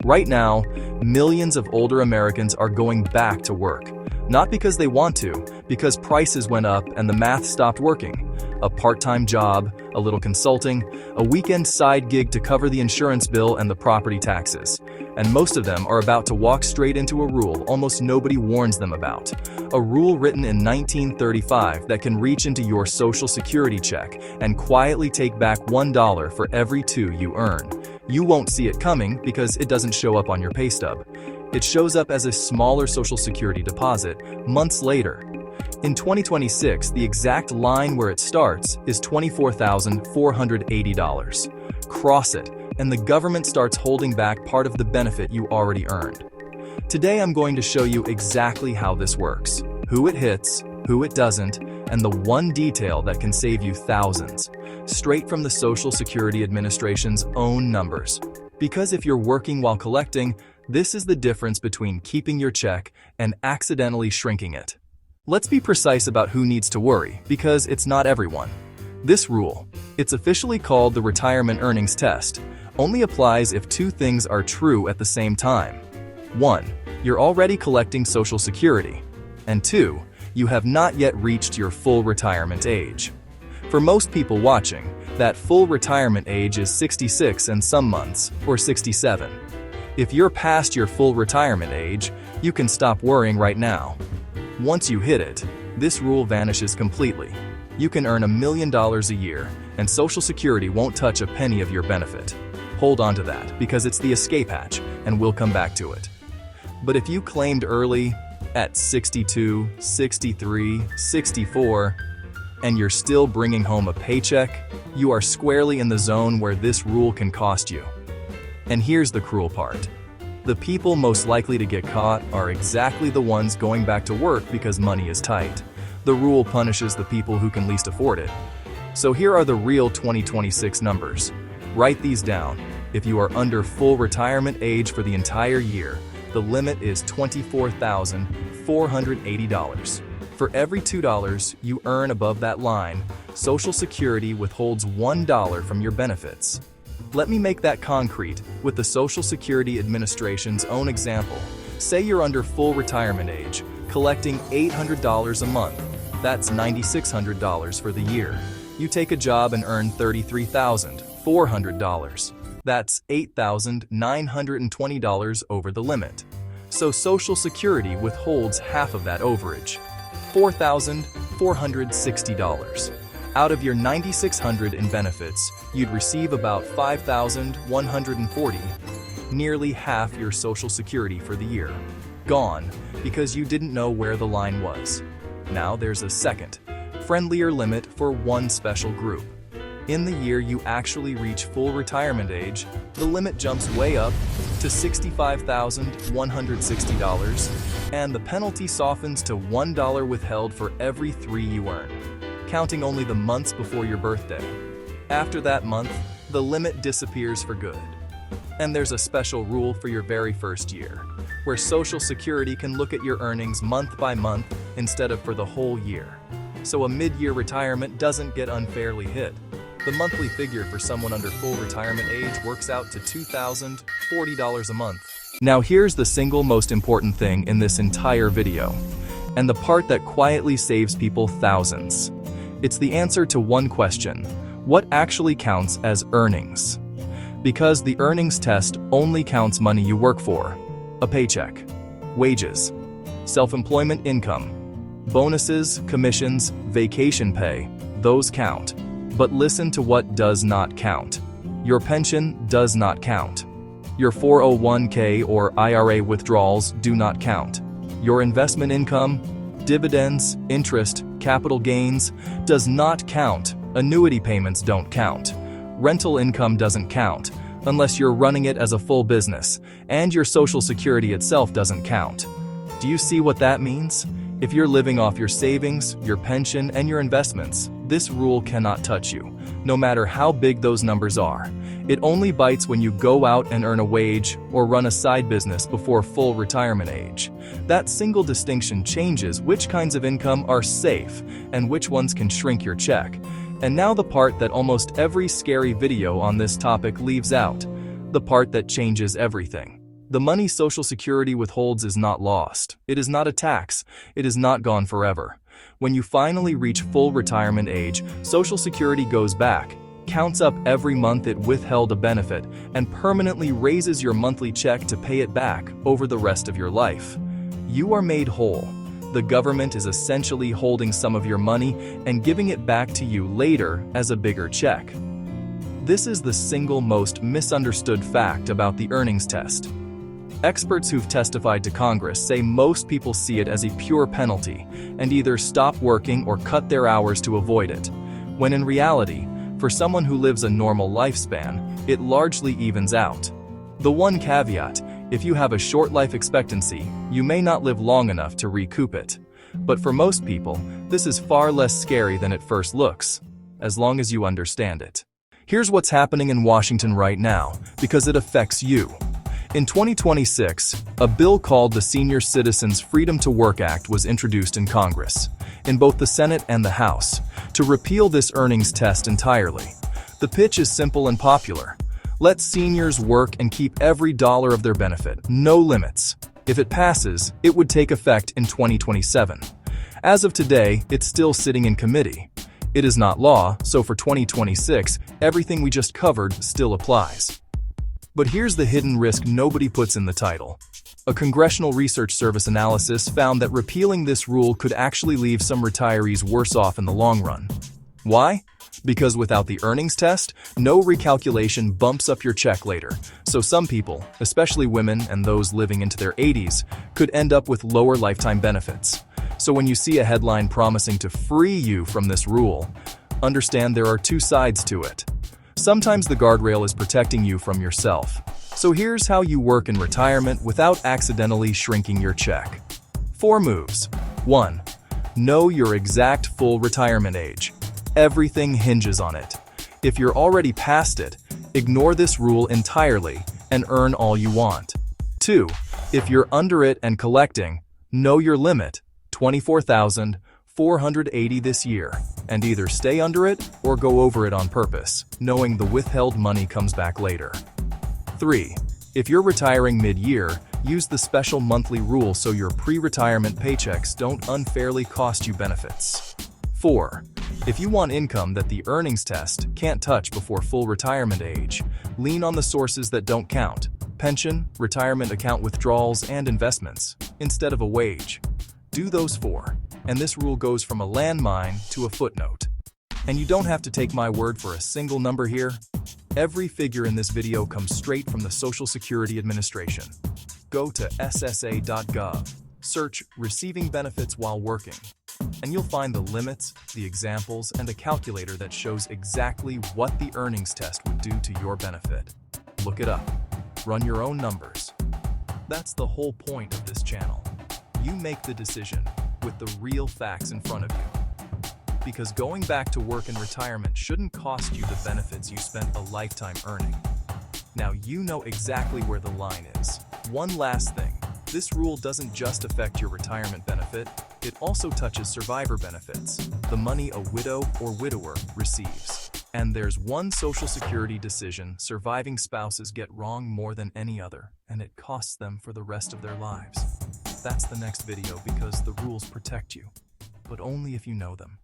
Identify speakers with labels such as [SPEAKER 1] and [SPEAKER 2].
[SPEAKER 1] Right now, millions of older Americans are going back to work. Not because they want to, because prices went up and the math stopped working. A part-time job, a little consulting, a weekend side gig to cover the insurance bill and the property taxes. And most of them are about to walk straight into a rule almost nobody warns them about. A rule written in 1935 that can reach into your Social Security check and quietly take back $1 for every $2 you earn. You won't see it coming because it doesn't show up on your pay stub. It shows up as a smaller Social Security deposit months later. In 2026, the exact line where it starts is $24,480. Cross it, and the government starts holding back part of the benefit you already earned. Today I'm going to show you exactly how this works, who it hits, who it doesn't, and the one detail that can save you thousands, straight from the Social Security Administration's own numbers. Because if you're working while collecting, this is the difference between keeping your check and accidentally shrinking it. Let's be precise about who needs to worry, because it's not everyone. This rule, it's officially called the Retirement Earnings Test, only applies if two things are true at the same time. 1. You're already collecting Social Security. And 2. You have not yet reached your full retirement age. For most people watching, that full retirement age is 66 and some months, or 67. If you're past your full retirement age, you can stop worrying right now. Once you hit it, this rule vanishes completely. You can earn $1 million a year, and Social Security won't touch a penny of your benefit. Hold on to that, because it's the escape hatch, and we'll come back to it. But if you claimed early, at 62, 63, 64, and you're still bringing home a paycheck, you are squarely in the zone where this rule can cost you. And here's the cruel part. The people most likely to get caught are exactly the ones going back to work because money is tight. The rule punishes the people who can least afford it. So here are the real 2026 numbers. Write these down. If you are under full retirement age for the entire year, the limit is $24,480. For every $2 you earn above that line, Social Security withholds $1 from your benefits. Let me make that concrete with the Social Security Administration's own example. Say you're under full retirement age, collecting $800 a month. That's $9,600 for the year. You take a job and earn $33,400. That's $8,920 over the limit. So Social Security withholds half of that overage, $4,460. Out of your $9,600 in benefits, you'd receive about $5,140, nearly half your Social Security for the year. Gone, because you didn't know where the line was. Now there's a second, friendlier limit for one special group. In the year you actually reach full retirement age, the limit jumps way up to $65,160, and the penalty softens to $1 withheld for every $3 you earn, counting only the months before your birthday. After that month, the limit disappears for good. And there's a special rule for your very first year, where Social Security can look at your earnings month by month instead of for the whole year. So a mid-year retirement doesn't get unfairly hit. The monthly figure for someone under full retirement age works out to $2,040 a month. Now here's the single most important thing in this entire video, and the part that quietly saves people thousands. It's the answer to one question: what actually counts as earnings? Because the earnings test only counts money you work for. A paycheck, wages, self-employment income, bonuses, commissions, vacation pay, those count. But listen to what does not count. Your pension does not count. Your 401k or IRA withdrawals do not count. Your investment income, dividends, interest, capital gains does not count. Annuity payments don't count. Rental income doesn't count, unless you're running it as a full business, and your Social Security itself doesn't count. Do you see what that means? If you're living off your savings, your pension, and your investments, this rule cannot touch you, no matter how big those numbers are. It only bites when you go out and earn a wage or run a side business before full retirement age. That single distinction changes which kinds of income are safe and which ones can shrink your check. And now the part that almost every scary video on this topic leaves out, the part that changes everything. The money Social Security withholds is not lost. It is not a tax. It is not gone forever. When you finally reach full retirement age, Social Security goes back, counts up every month it withheld a benefit, and permanently raises your monthly check to pay it back over the rest of your life. You are made whole. The government is essentially holding some of your money and giving it back to you later as a bigger check. This is the single most misunderstood fact about the earnings test. Experts who've testified to Congress say most people see it as a pure penalty and either stop working or cut their hours to avoid it, when in reality, for someone who lives a normal lifespan, it largely evens out. The one caveat: if you have a short life expectancy, you may not live long enough to recoup it. But for most people, this is far less scary than it first looks, as long as you understand it. Here's what's happening in Washington right now, because it affects you. In 2026, a bill called the Senior Citizens Freedom to Work Act was introduced in Congress, in both the Senate and the House, to repeal this earnings test entirely. The pitch is simple and popular. Let seniors work and keep every dollar of their benefit, no limits. If it passes, it would take effect in 2027. As of today, it's still sitting in committee. It is not law, so for 2026, everything we just covered still applies. But here's the hidden risk nobody puts in the title. A Congressional Research Service analysis found that repealing this rule could actually leave some retirees worse off in the long run. Why? Because without the earnings test, no recalculation bumps up your check later. So some people, especially women and those living into their 80s, could end up with lower lifetime benefits. So when you see a headline promising to free you from this rule, understand there are two sides to it. Sometimes the guardrail is protecting you from yourself. So here's how you work in retirement without accidentally shrinking your check. 4 moves. 1. Know your exact full retirement age. Everything hinges on it. If you're already past it, ignore this rule entirely and earn all you want. 2. If you're under it and collecting, know your limit, $24,480 this year, and either stay under it or go over it on purpose, knowing the withheld money comes back later. 3. If you're retiring mid-year, use the special monthly rule so your pre-retirement paychecks don't unfairly cost you benefits. 4. If you want income that the earnings test can't touch before full retirement age, lean on the sources that don't count: pension, retirement account withdrawals, and investments, instead of a wage. Do those 4, and this rule goes from a landmine to a footnote. And you don't have to take my word for a single number here. Every figure in this video comes straight from the Social Security Administration. Go to ssa.gov, search "receiving benefits while working," and you'll find the limits, the examples, and a calculator that shows exactly what the earnings test would do to your benefit. Look it up. Run your own numbers. That's the whole point of this channel. You make the decision with the real facts in front of you. Because going back to work in retirement shouldn't cost you the benefits you spent a lifetime earning. Now you know exactly where the line is. One last thing. This rule doesn't just affect your retirement benefit, it also touches survivor benefits, the money a widow or widower receives. And there's one Social Security decision surviving spouses get wrong more than any other, and it costs them for the rest of their lives. That's the next video because the rules protect you, but only if you know them.